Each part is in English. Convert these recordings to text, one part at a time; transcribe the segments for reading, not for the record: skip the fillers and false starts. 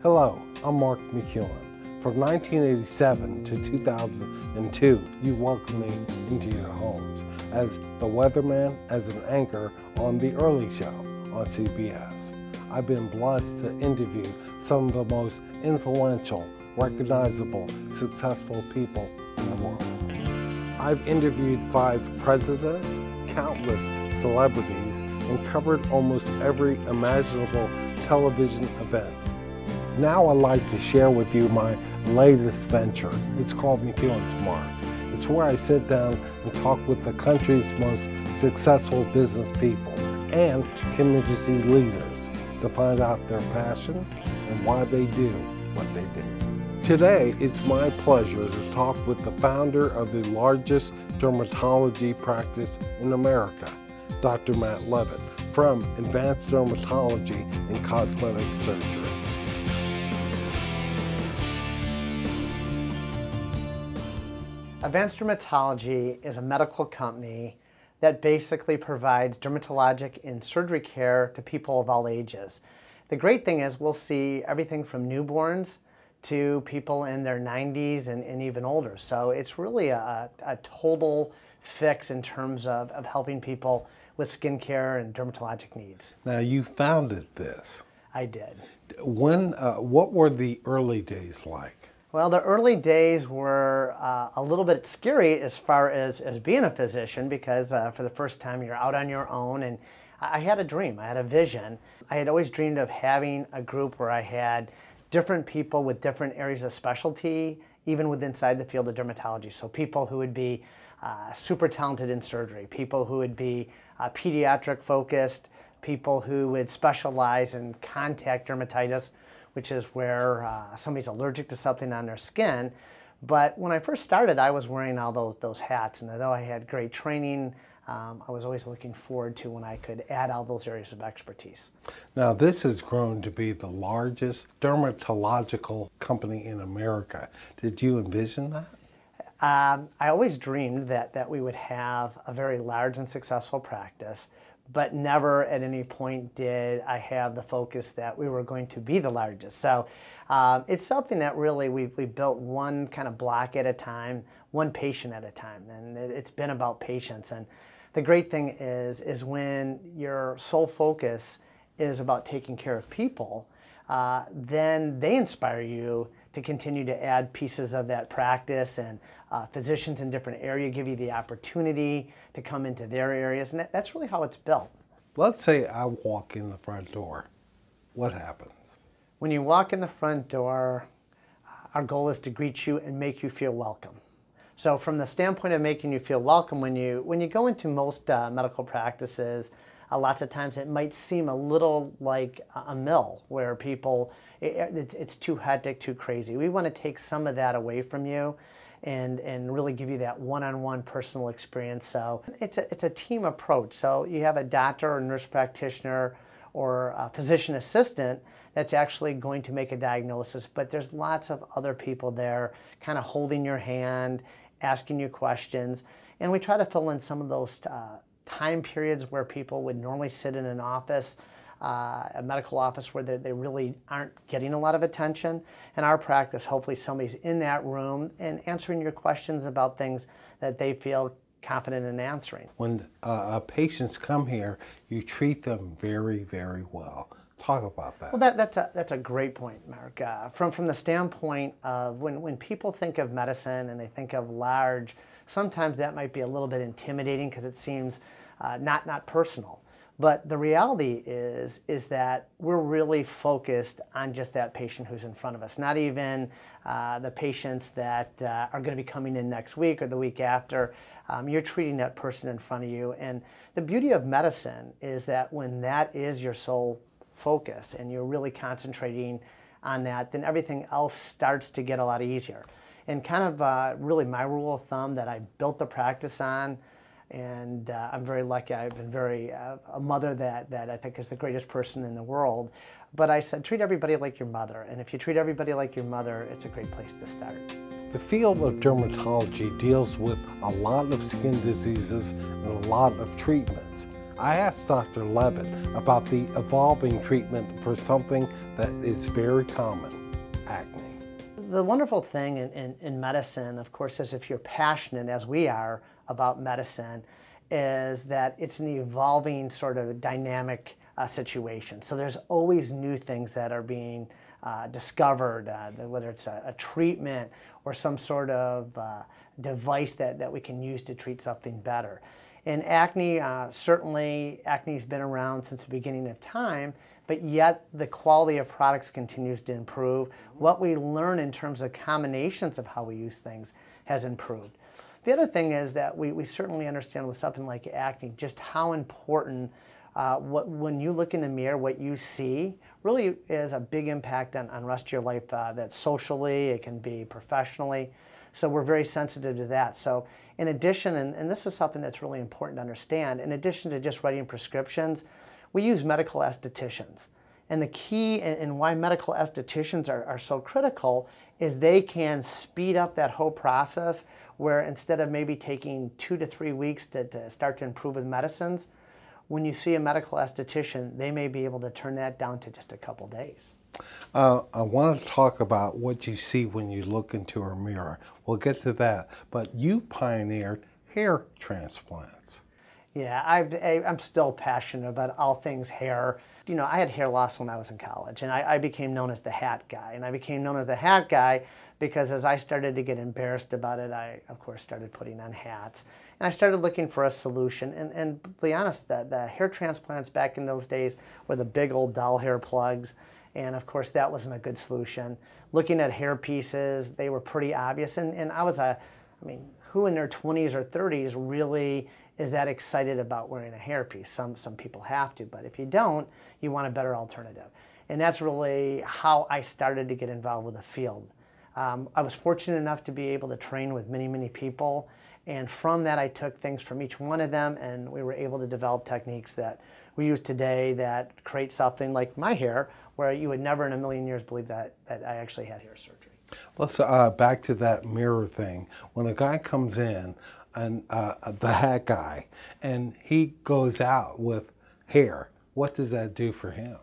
Hello, I'm Mark McEwen. From 1987 to 2002, you welcomed me into your homes as the weatherman, as an anchor on The Early Show on CBS. I've been blessed to interview some of the most influential, recognizable, successful people in the world. I've interviewed 5 presidents, countless celebrities, and covered almost every imaginable television event. Now I'd like to share with you my latest venture. It's called McEwen's Mark. It's where I sit down and talk with the country's most successful business people and community leaders to find out their passion and why they do what they do. Today, it's my pleasure to talk with the founder of the largest dermatology practice in America, Dr. Matt Leavitt, from Advanced Dermatology and Cosmetic Surgery. Advanced Dermatology is a medical company that basically provides dermatologic and surgery care to people of all ages. The great thing is we'll see everything from newborns to people in their 90s and even older. So it's really a total fix in terms of helping people with skincare and dermatologic needs. Now, you founded this. I did. What were the early days like? Well, the early days were a little bit scary as far as being a physician because for the first time you're out on your own, and I had a dream, I had a vision. I had always dreamed of having a group where I had different people with different areas of specialty, even within inside the field of dermatology. So people who would be super talented in surgery, people who would be pediatric focused, people who would specialize in contact dermatitis, which is where somebody's allergic to something on their skin. But when I first started, I was wearing all those hats, and although I had great training, I was always looking forward to when I could add all those areas of expertise. Now, this has grown to be the largest dermatological company in America. Did you envision that? I always dreamed that we would have a very large and successful practice, but never at any point did I have the focus that we were going to be the largest. So it's something that really we built one kind of block at a time, one patient at a time, and it's been about patients. And the great thing is when your sole focus is about taking care of people, then they inspire you to continue to add pieces of that practice, and physicians in different areas give you the opportunity to come into their areas, and that's really how it's built. Let's say I walk in the front door. What happens? When you walk in the front door, our goal is to greet you and make you feel welcome. So from the standpoint of making you feel welcome, when you go into most medical practices, lots of times it might seem a little like a mill where people, it's too hectic, too crazy. We want to take some of that away from you and really give you that one-on-one personal experience. So it's a team approach. So you have a doctor or nurse practitioner or a physician assistant that's actually going to make a diagnosis, but there's lots of other people there kind of holding your hand, asking you questions, and we try to fill in some of those time periods where people would normally sit in an office, a medical office where they really aren't getting a lot of attention. In our practice, hopefully somebody's in that room and answering your questions about things that they feel confident in answering. When patients come here, you treat them very, very well. Talk about that. Well, that's a great point, Mark. From the standpoint of when people think of medicine and they think of large, sometimes that might be a little bit intimidating because it seems not personal. But the reality is that we're really focused on just that patient who's in front of us, not even the patients that are going to be coming in next week or the week after. You're treating that person in front of you. And the beauty of medicine is that when that is your sole focus and you're really concentrating on that, then everything else starts to get a lot easier. And kind of really my rule of thumb that I built the practice on, and I'm very lucky. I've been a mother that I think is the greatest person in the world. But I said, treat everybody like your mother. And if you treat everybody like your mother, it's a great place to start. The field of dermatology deals with a lot of skin diseases and a lot of treatments. I asked Dr. Leavitt about the evolving treatment for something that is very common, acne. The wonderful thing in medicine, of course, is if you're passionate, as we are, about medicine, is that it's an evolving sort of dynamic situation. So there's always new things that are being discovered, whether it's a treatment or some sort of device that we can use to treat something better. And acne, certainly acne's been around since the beginning of time, but yet the quality of products continues to improve. What we learn in terms of combinations of how we use things has improved. The other thing is that we certainly understand with something like acne just how important when you look in the mirror, what you see really is a big impact on the rest of your life. That's socially, it can be professionally. So we're very sensitive to that. So in addition, and this is something that's really important to understand, in addition to just writing prescriptions, we use medical estheticians. And the key and why medical estheticians are so critical is they can speed up that whole process where instead of maybe taking 2 to 3 weeks to start to improve with medicines, when you see a medical esthetician, they may be able to turn that down to just a couple days. I want to talk about what you see when you look into a mirror. We'll get to that, but you pioneered hair transplants. Yeah, I'm still passionate about all things hair. You know, I had hair loss when I was in college, and I became known as the hat guy. And I became known as the hat guy because as I started to get embarrassed about it, I, of course, started putting on hats. And I started looking for a solution. And to be honest, the hair transplants back in those days were the big old doll hair plugs. And of course, that wasn't a good solution. Looking at hair pieces, they were pretty obvious. And I mean, who in their 20s or 30s really is that excited about wearing a hairpiece? Some people have to, but if you don't, you want a better alternative. And that's really how I started to get involved with the field. I was fortunate enough to be able to train with many, many people. And from that, I took things from each one of them, and we were able to develop techniques that we use today that create something like my hair, where you would never in a million years believe that I actually had hair surgery. Let's back to that mirror thing. When a guy comes in, and the hat guy, and he goes out with hair, what does that do for him?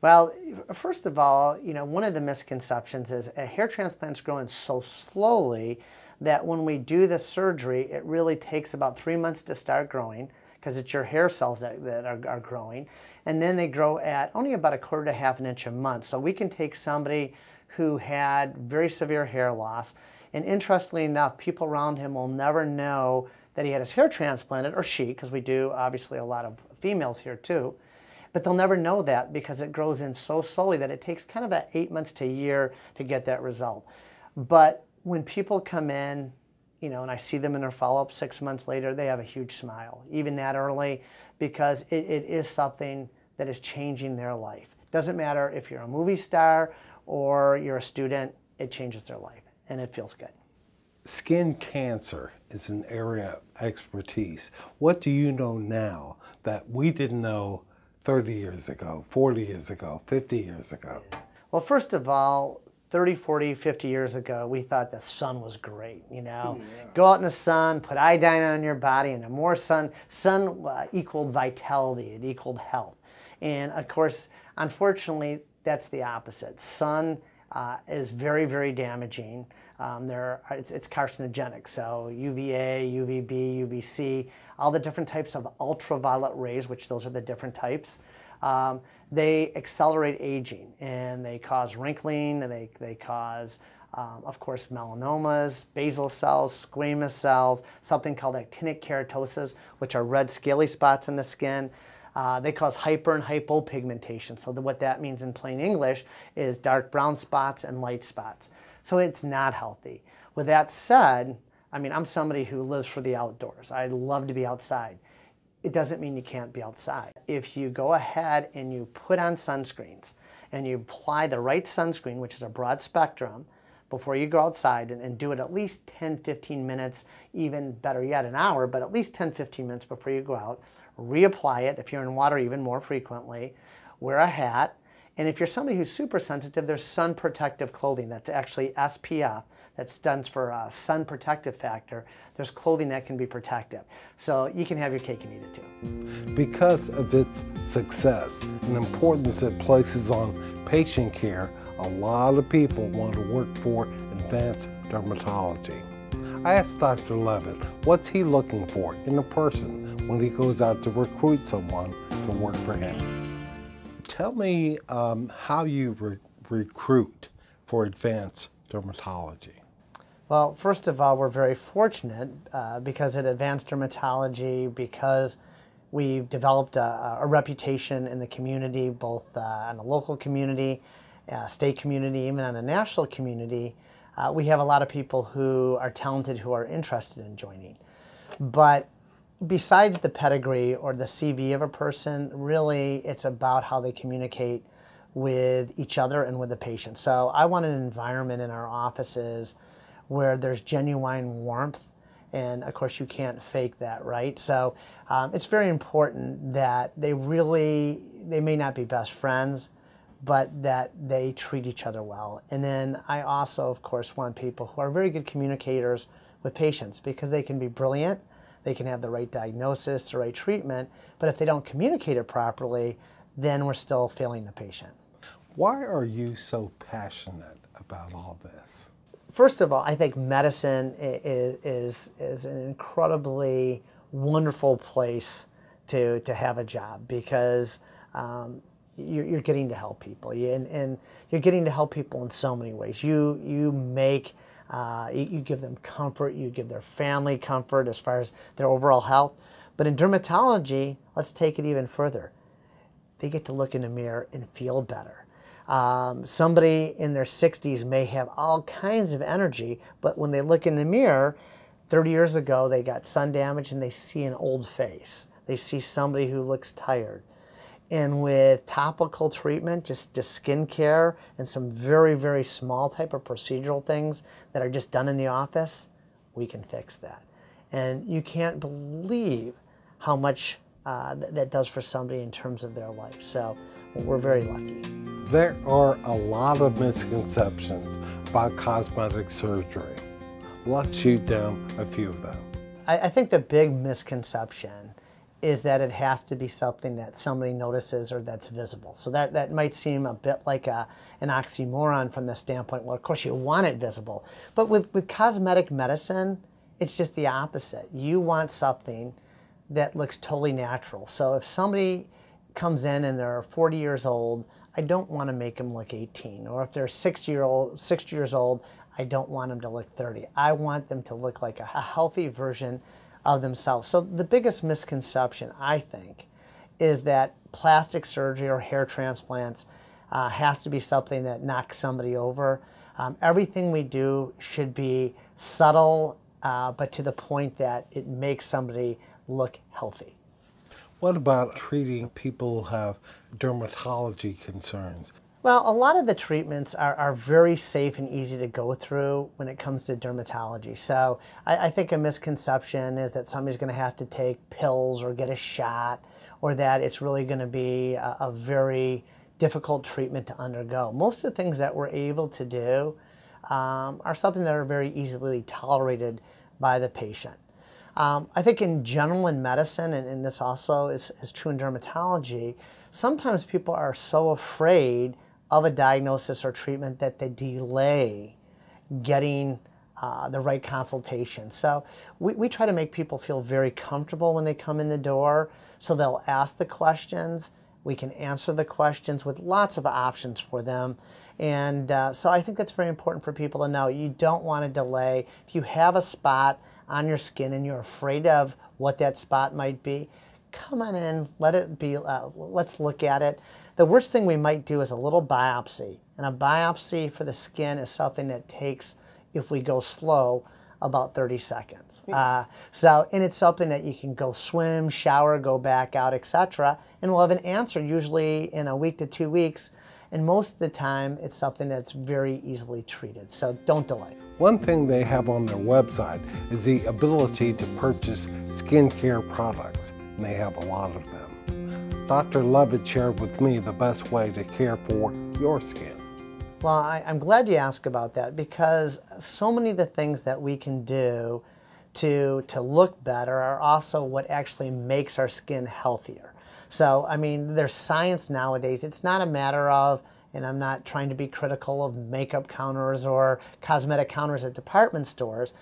Well, first of all, you know, one of the misconceptions is a hair transplant's growing so slowly that when we do the surgery, it really takes about 3 months to start growing because it's your hair cells that are growing. And then they grow at only about 1/4 to 1/2 an inch a month. So we can take somebody who had very severe hair loss, and interestingly enough, people around him will never know that he had his hair transplanted, or she, because we do obviously a lot of females here too, but they'll never know that because it grows in so slowly that it takes kind of about 8 months to a year to get that result. But when people come in, you know, and I see them in their follow-up 6 months later, they have a huge smile, even that early, because it is something that is changing their life. Doesn't matter if you're a movie star or you're a student, it changes their life. And it feels good. Skin cancer is an area of expertise. What do you know now that we didn't know 30 years ago, 40 years ago, 50 years ago? Well, first of all, 30, 40, 50 years ago, we thought the sun was great, you know. Yeah. Go out in the sun, put iodine on your body, and the more sun equaled vitality, it equaled health. And of course, unfortunately, that's the opposite. Sun is very, very damaging. It's carcinogenic, so UVA, UVB, UVC, all the different types of ultraviolet rays, which those are the different types, they accelerate aging, and they cause wrinkling, and they cause, of course, melanomas, basal cells, squamous cells, something called actinic keratosis, which are red scaly spots in the skin. They cause hyper and hypopigmentation. So what that means in plain English is dark brown spots and light spots. So it's not healthy. With that said, I mean, I'm somebody who lives for the outdoors. I love to be outside. It doesn't mean you can't be outside. If you go ahead and you put on sunscreens and you apply the right sunscreen, which is a broad spectrum, before you go outside and do it at least 10, 15 minutes, even better yet, an hour, but at least 10, 15 minutes before you go out. Reapply it if you're in water even more frequently. Wear a hat. And if you're somebody who's super sensitive, there's sun protective clothing that's actually SPF that stands for sun protective factor, there's clothing that can be protective. So you can have your cake and eat it too. Because of its success and importance it places on patient care, a lot of people want to work for advanced dermatology. I asked Dr. Leavitt, what's he looking for in a person when he goes out to recruit someone to work for him? Tell me how you recruit for advanced dermatology. Well, first of all, we're very fortunate because at Advanced Dermatology, because we've developed a reputation in the community, both in the local community, state community, even in the national community, we have a lot of people who are talented who are interested in joining. But besides the pedigree or the CV of a person, really it's about how they communicate with each other and with the patient. So I want an environment in our offices where there's genuine warmth, and of course you can't fake that, right? So it's very important that they may not be best friends, but that they treat each other well. And then I also, of course, want people who are very good communicators with patients, because they can be brilliant, they can have the right diagnosis, the right treatment, but if they don't communicate it properly, then we're still failing the patient. Why are you so passionate about all this? First of all, I think medicine is an incredibly wonderful place to have a job, because you're getting to help people, and you're getting to help people in so many ways. You give them comfort, you give their family comfort as far as their overall health. But in dermatology, let's take it even further. They get to look in the mirror and feel better. Somebody in their 60s may have all kinds of energy, but when they look in the mirror, 30 years ago they got sun damage and they see an old face. They see somebody who looks tired. And with topical treatment, just skin care and some very, very small type of procedural things that are just done in the office, we can fix that. And you can't believe how much that does for somebody in terms of their life. So we're very lucky. There are a lot of misconceptions about cosmetic surgery. Let's shoot down a few of them. I think the big misconception is that it has to be something that somebody notices or that's visible. So that might seem a bit like an oxymoron from the standpoint, well, of course you want it visible. But with cosmetic medicine, it's just the opposite. You want something that looks totally natural. So if somebody comes in and they're 40 years old, I don't want to make them look 18. Or if they're 60 years old, I don't want them to look 30. I want them to look like a healthy version of themselves. So the biggest misconception, I think, is that plastic surgery or hair transplants has to be something that knocks somebody over. Everything we do should be subtle, but to the point that it makes somebody look healthy. What about treating people who have dermatology concerns? Well, a lot of the treatments are very safe and easy to go through when it comes to dermatology. So I think a misconception is that somebody's going to have to take pills or get a shot, or that it's really going to be a very difficult treatment to undergo. Most of the things that we're able to do are something that are very easily tolerated by the patient. I think in general in medicine, and this also is true in dermatology, sometimes people are so afraid of a diagnosis or treatment that they delay getting the right consultation. So we try to make people feel very comfortable when they come in the door, so they'll ask the questions. We can answer the questions with lots of options for them. And so I think that's very important for people to know. You don't want to delay. If you have a spot on your skin and you're afraid of what that spot might be, come on in, let it be, let's look at it. The worst thing we might do is a little biopsy. And a biopsy for the skin is something that takes, if we go slow, about 30 seconds. And it's something that you can go swim, shower, go back out, etc. And we'll have an answer usually in a week to 2 weeks. And most of the time, it's something that's very easily treated. So don't delay. One thing they have on their website is the ability to purchase skincare products, and they have a lot of them. Dr. Leavitt shared with me the best way to care for your skin. Well, I'm glad you asked about that, because so many of the things that we can do to look better are also what actually makes our skin healthier. So, I mean, there's science nowadays. It's not a matter of, and I'm not trying to be critical of makeup counters or cosmetic counters at department stores,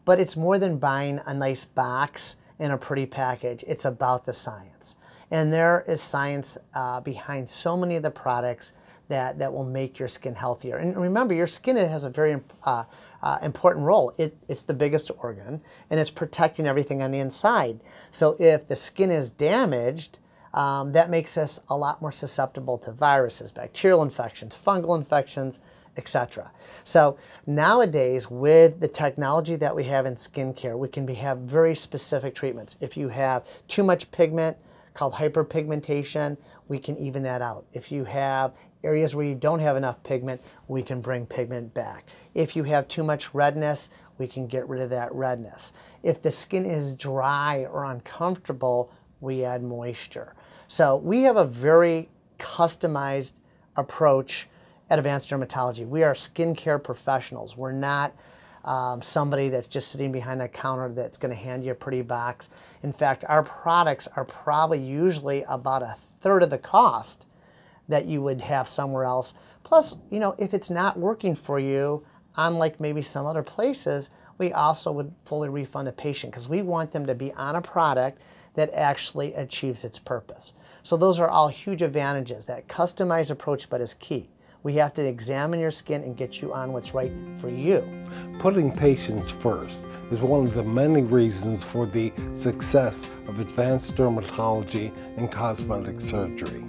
but it's more than buying a nice box and a pretty package. It's about the science. And there is science behind so many of the products that will make your skin healthier. And remember, your skin has a very important role. It's the biggest organ, and it's protecting everything on the inside. So if the skin is damaged, that makes us a lot more susceptible to viruses, bacterial infections, fungal infections, etc. So nowadays, with the technology that we have in skincare, we can have very specific treatments. If you have too much pigment, called hyperpigmentation, we can even that out. If you have areas where you don't have enough pigment, we can bring pigment back. If you have too much redness, we can get rid of that redness. If the skin is dry or uncomfortable, we add moisture. So we have a very customized approach at Advanced Dermatology. We are skincare professionals. We're not somebody that's just sitting behind a counter that's going to hand you a pretty box. In fact, our products are probably usually about 1/3 of the cost that you would have somewhere else. Plus, you know, if it's not working for you, unlike maybe some other places, we also would fully refund a patient, because we want them to be on a product that actually achieves its purpose. So those are all huge advantages. That customized approach, but is key. We have to examine your skin and get you on what's right for you. Putting patients first is one of the many reasons for the success of advanced dermatology and cosmetic surgery.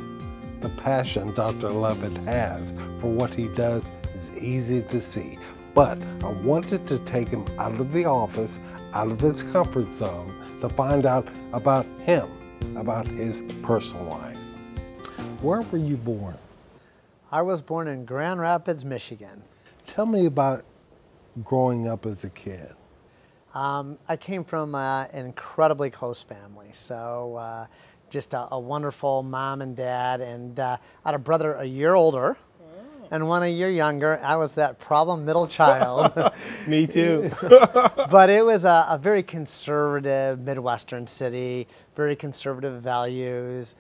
The passion Dr. Leavitt has for what he does is easy to see, but I wanted to take him out of the office, out of his comfort zone, to find out about him, about his personal life. Where were you born? I was born in Grand Rapids, Michigan. Tell me about growing up as a kid. I came from an incredibly close family. So just a wonderful mom and dad, and I had a brother a year older and one a year younger. I was that problem middle child. Me too. But it was a very conservative Midwestern city, very conservative values,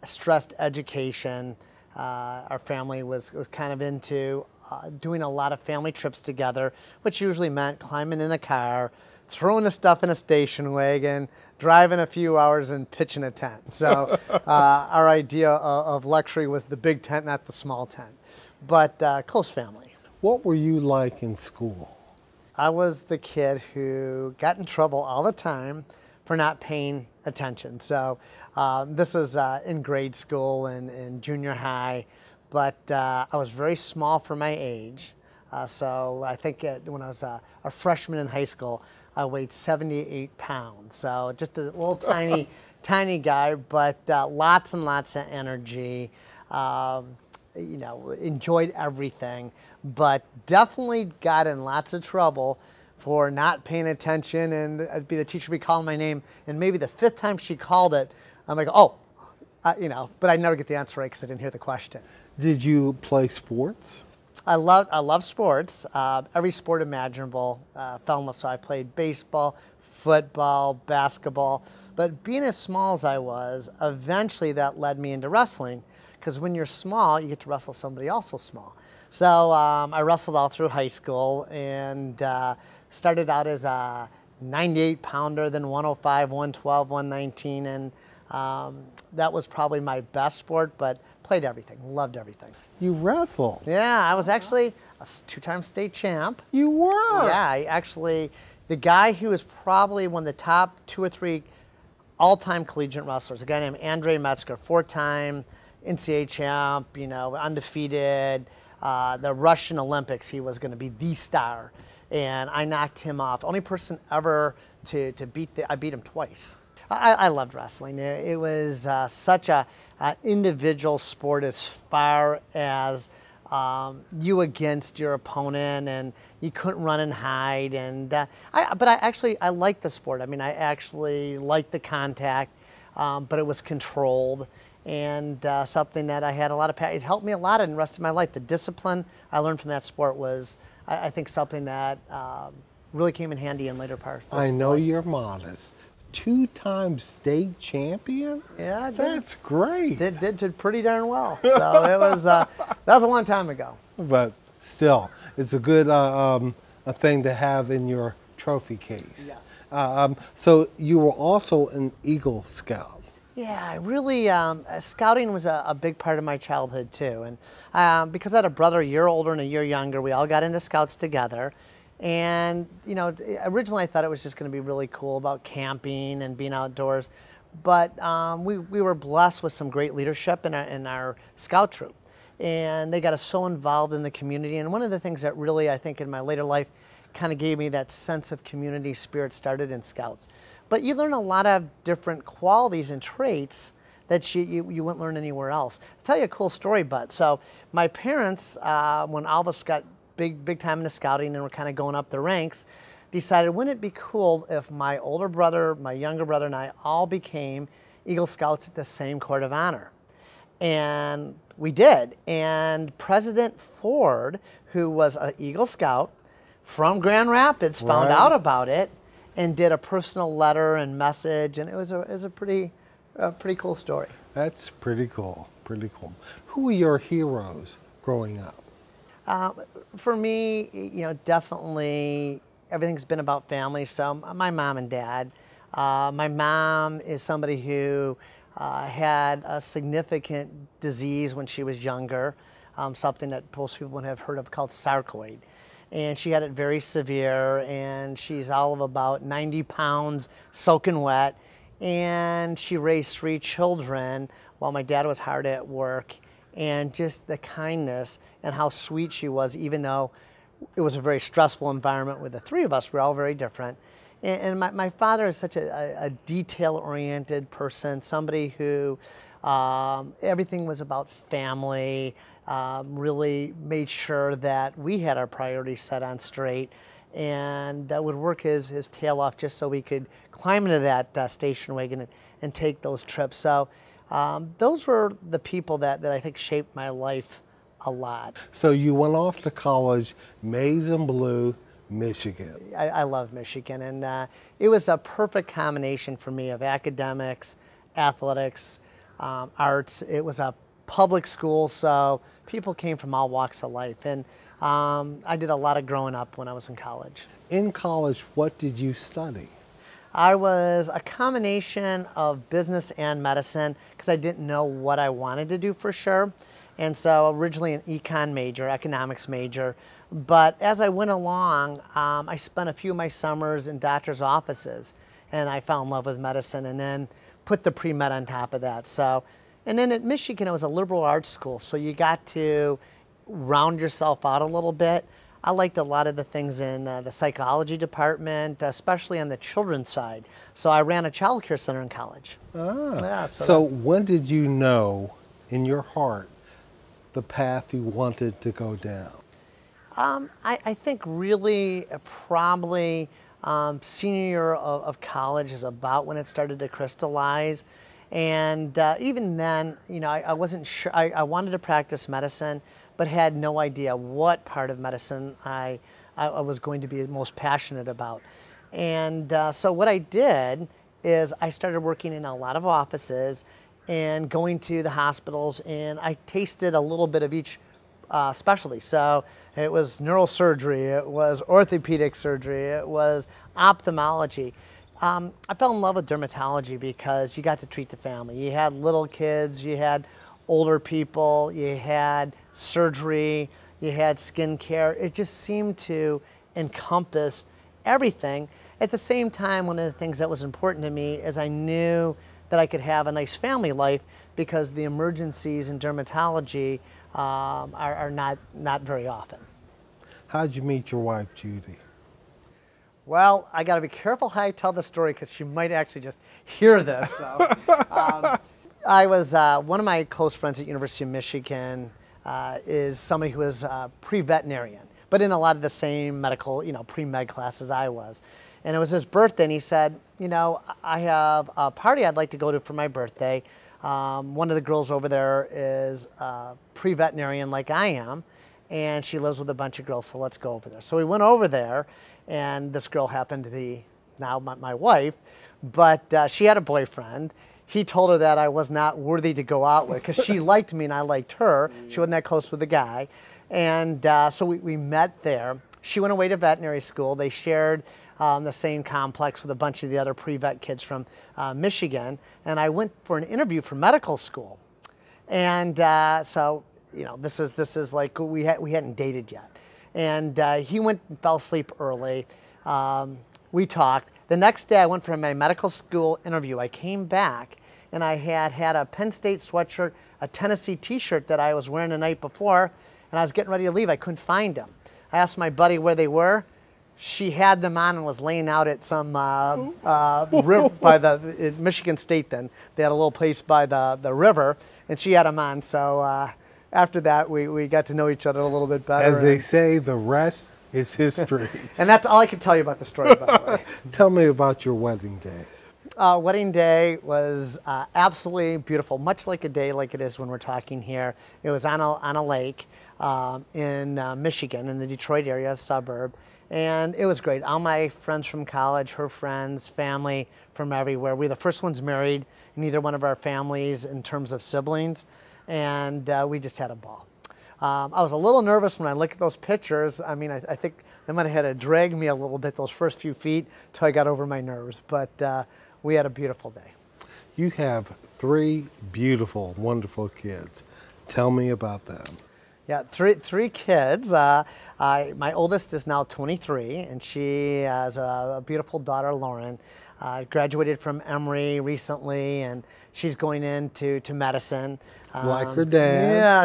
stressed education. Our family was kind of into doing a lot of family trips together, which usually meant climbing in a car, throwing the stuff in a station wagon, driving a few hours and pitching a tent. So our idea of luxury was the big tent, not the small tent. But close family. What were you like in school? I was the kid who got in trouble all the time for not paying attention. So this was in grade school and in junior high, but I was very small for my age. So I think when I was a freshman in high school, I weighed 78 pounds. So just a little tiny, tiny guy, but lots and lots of energy. You know, enjoyed everything, but definitely got in lots of trouble for not paying attention, and the teacher would be calling my name, and maybe the 5th time she called it, I'm like, oh, you know, but I never get the answer right because I didn't hear the question. Did you play sports? I love sports. Every sport imaginable. Fell in love. So I played baseball, football, basketball. But being as small as I was, eventually that led me into wrestling. Because when you're small, you get to wrestle somebody also small. So I wrestled all through high school, and started out as a 98-pounder, then 105, 112, 119, and that was probably my best sport, but played everything, loved everything. You wrestled? Yeah, I was actually a 2-time state champ. You were? Yeah, the guy who was probably one of the top 2 or 3 all-time collegiate wrestlers, a guy named Andre Metzger, 4-time NCAA champ, you know, undefeated. The Russian Olympics, he was going to be the star, and I knocked him off. Only person ever to beat I beat him twice. I loved wrestling. It was such an individual sport as far as you against your opponent, and you couldn't run and hide. And but I liked the sport. I mean, I actually liked the contact, but it was controlled. and something that I had a lot of passion. It helped me a lot in the rest of my life. The discipline I learned from that sport was, I think, something that really came in handy in later parts. I know you're modest. 2-time state champion? Yeah, that's great. Did pretty darn well. So it was that was a long time ago. But still, it's a good a thing to have in your trophy case. Yes. So you were also an Eagle Scout. Yeah, I really, scouting was a big part of my childhood too. And because I had a brother a year older and a year younger, we all got into scouts together. And, you know, originally I thought it was just going to be really cool about camping and being outdoors. But we were blessed with some great leadership in our scout troop. And they got us so involved in the community. And one of the things that really, I think, in my later life kind of gave me that sense of community spirit started in scouts. But you learn a lot of different qualities and traits that you wouldn't learn anywhere else. I'll tell you a cool story, Bud. So my parents, when all of us got big time into scouting and were kind of going up the ranks, decided, wouldn't it be cool if my older brother, my younger brother, and I all became Eagle Scouts at the same Court of Honor? And we did. And President Ford, who was an Eagle Scout from Grand Rapids, found out about it and did a personal letter and message, and it was a pretty cool story. That's pretty cool. Pretty cool. Who were your heroes growing up? For me, you know, definitely everything's been about family. So my mom and dad. My mom is somebody who had a significant disease when she was younger, something that most people would have heard of called sarcoid. And she had it very severe, and she's all of about 90 pounds soaking wet. And she raised 3 children while my dad was hard at work. And just the kindness and how sweet she was, even though it was a very stressful environment with the 3 of us. We're all very different. And my father is such a detail-oriented person, somebody who everything was about family, really made sure that we had our priorities set on straight, and would work his tail off just so we could climb into that station wagon and take those trips. So those were the people that I think shaped my life a lot. So you went off to college, Maize and Blue, Michigan. I love Michigan, and it was a perfect combination for me of academics, athletics, arts. It was a public school, so people came from all walks of life, and I did a lot of growing up when I was in college. In college, what did you study? I was a combination of business and medicine because I didn't know what I wanted to do for sure. And so originally an econ major, economics major. But as I went along, I spent a few of my summers in doctor's offices, and I fell in love with medicine and then put the pre-med on top of that. So, and then at Michigan, it was a liberal arts school, so you got to round yourself out a little bit. I liked a lot of the things in the psychology department, especially on the children's side. So I ran a child care center in college. Ah. Yeah, so when did you know in your heart the path you wanted to go down? I think really probably senior year of college is about when it started to crystallize. And even then, you know, I wasn't sure. I wanted to practice medicine, but had no idea what part of medicine I was going to be most passionate about. And so what I did is I started working in a lot of offices and going to the hospitals, and I tasted a little bit of each specialty. So it was neurosurgery, it was orthopedic surgery, it was ophthalmology. I fell in love with dermatology because you got to treat the family. You had little kids, you had older people, you had surgery, you had skin care. It just seemed to encompass everything. At the same time, one of the things that was important to me is I knew that I could have a nice family life because the emergencies in dermatology are not very often. How'd you meet your wife, Judy? Well, I got to be careful how I tell the story because she might actually just hear this. So, I was one of my close friends at University of Michigan is somebody who was pre-veterinarian, but in a lot of the same medical, you know, pre-med classes I was. And it was his birthday, and he said, you know, I have a party I'd like to go to for my birthday. One of the girls over there is pre-veterinarian like I am, and she lives with a bunch of girls, so let's go over there. So we went over there, and this girl happened to be now my wife, but she had a boyfriend. He told her that I was not worthy to go out with because she liked me and I liked her. She wasn't that close with the guy. And so we met there. She went away to veterinary school. They shared the same complex with a bunch of the other pre-vet kids from Michigan. And I went for an interview for medical school. And so, you know, this is like we hadn't dated yet. And he went and fell asleep early. We talked. The next day I went for my medical school interview. I came back and I had a Penn State sweatshirt, a Tennessee t-shirt that I was wearing the night before, and I was getting ready to leave. I couldn't find them. I asked my buddy where they were. She had them on and was laying out at some river by in Michigan State then. They had a little place by the river, and she had them on. So after that, we got to know each other a little bit better. As they say, the rest is history. And that's all I can tell you about the story, by the way. Tell me about your wedding day. Wedding day was absolutely beautiful, much like a day like it is when we're talking here. It was on a lake in Michigan, in the Detroit area, a suburb, and it was great. All my friends from college, her friends, family from everywhere. We were the first ones married in either one of our families in terms of siblings, and we just had a ball. I was a little nervous when I looked at those pictures. I mean, I think they might have had to drag me a little bit those first few feet till I got over my nerves, but we had a beautiful day. You have 3 beautiful, wonderful kids. Tell me about them. Yeah, three kids. My oldest is now 23, and she has a beautiful daughter, Lauren. Graduated from Emory recently, and she's going into medicine. Like her dad. Yeah,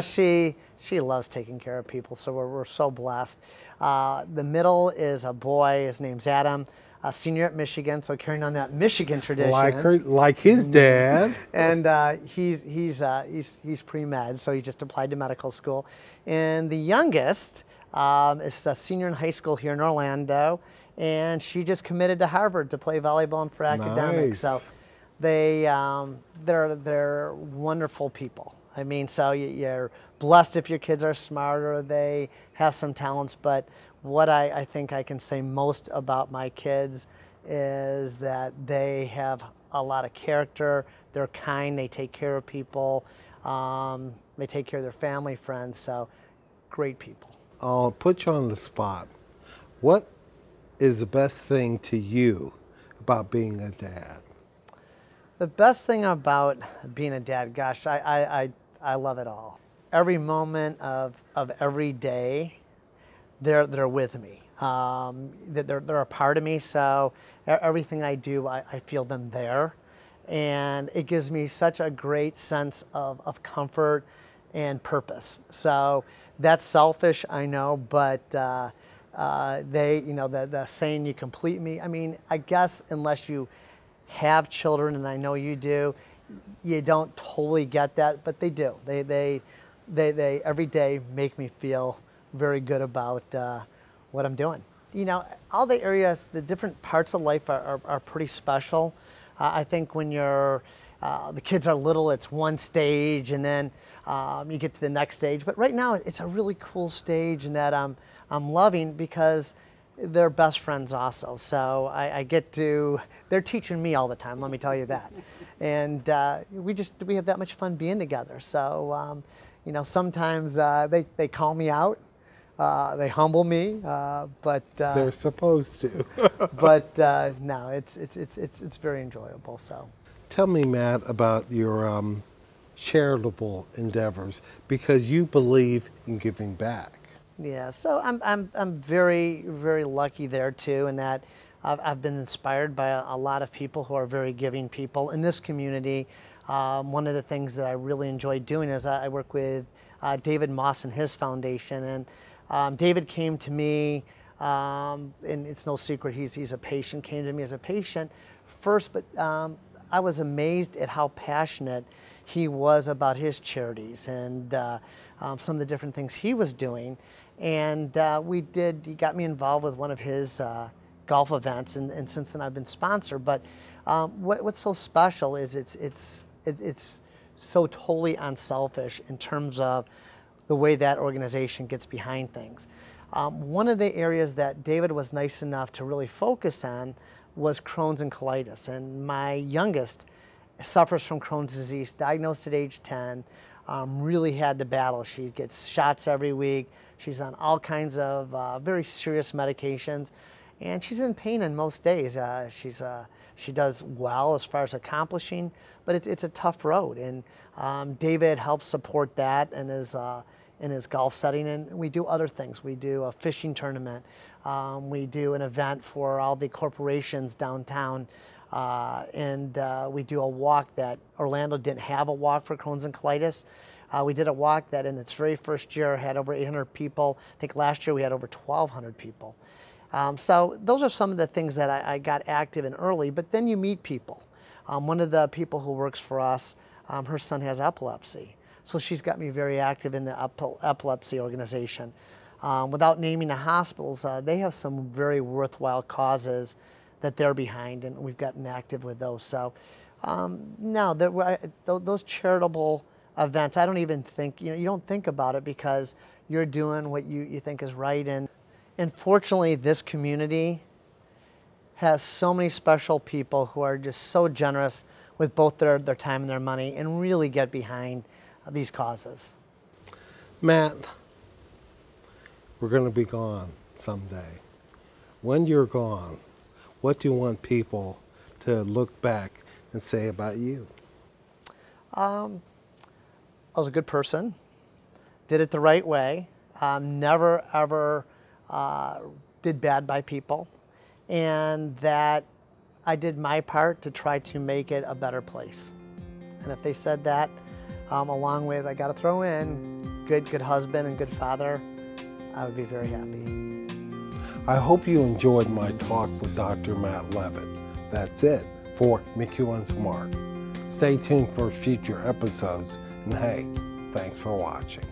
she loves taking care of people, so we're so blessed. The middle is a boy. His name's Adam, a senior at Michigan, so carrying on that Michigan tradition. Like his dad. And he's pre-med, so he just applied to medical school. And the youngest is a senior in high school here in Orlando, and she just committed to Harvard to play volleyball and for academics. So they're wonderful people. I mean, so you're blessed if your kids are smart or they have some talents, but what I think I can say most about my kids is that they have a lot of character, they're kind, they take care of people, they take care of their family, friends, so great people. I'll put you on the spot. What is the best thing to you about being a dad? The best thing about being a dad, gosh, I love it all. Every moment of every day, they're with me. They're a part of me, so everything I do, I feel them there. And it gives me such a great sense of comfort and purpose. So that's selfish, I know, but the saying you complete me, I mean, I guess unless you have children, and I know you do, you don't totally get that, but they do. They every day make me feel very good about what I'm doing. You know, all the areas, the different parts of life are pretty special. I think when the kids are little, it's one stage, and then you get to the next stage. But right now, it's a really cool stage, and that I'm loving because they're best friends also. So I get to, they're teaching me all the time, let me tell you that. And we have that much fun being together. So, you know, sometimes they call me out. They humble me, but they're supposed to. But no, it's very enjoyable. So, tell me, Matt, about your charitable endeavors, because you believe in giving back. Yeah, so I'm very, very lucky there too, in that I've been inspired by a lot of people who are very giving people in this community. One of the things that I really enjoy doing is I work with David Moss and his foundation, and David came to me, and it's no secret he's a patient, came to me as a patient first, but I was amazed at how passionate he was about his charities and some of the different things he was doing. And he got me involved with one of his golf events, and since then I've been sponsored. But what's so special is it's so totally unselfish in terms of the way that organization gets behind things. One of the areas that David was nice enough to really focus on was Crohn's and colitis. And my youngest suffers from Crohn's disease, diagnosed at age 10, really had to battle. She gets shots every week. She's on all kinds of very serious medications, and she's in pain on most days. She does well as far as accomplishing, but it's a tough road. And David helps support that in his golf setting, and we do other things. We do a fishing tournament. We do an event for all the corporations downtown, and we do a walk that Orlando didn't have a walk for Crohn's and colitis. We did a walk that in its very first year had over 800 people. I think last year we had over 1,200 people. So those are some of the things that I got active in early, but then you meet people. One of the people who works for us, her son has epilepsy. So she's got me very active in the epilepsy organization. Without naming the hospitals, they have some very worthwhile causes that they're behind, and we've gotten active with those. So no, those charitable events, I don't even think, you don't think about it because you're doing what you think is right. And fortunately, this community has so many special people who are just so generous with both their time and their money and really get behind these causes. Matt, we're going to be gone someday. When you're gone, what do you want people to look back and say about you? I was a good person, did it the right way, never ever did bad by people, and that I did my part to try to make it a better place. And if they said that, along with, I got to throw in, good husband and good father, I would be very happy. I hope you enjoyed my talk with Dr. Matt Leavitt. That's it for McEwen's Mark. Stay tuned for future episodes, and hey, thanks for watching.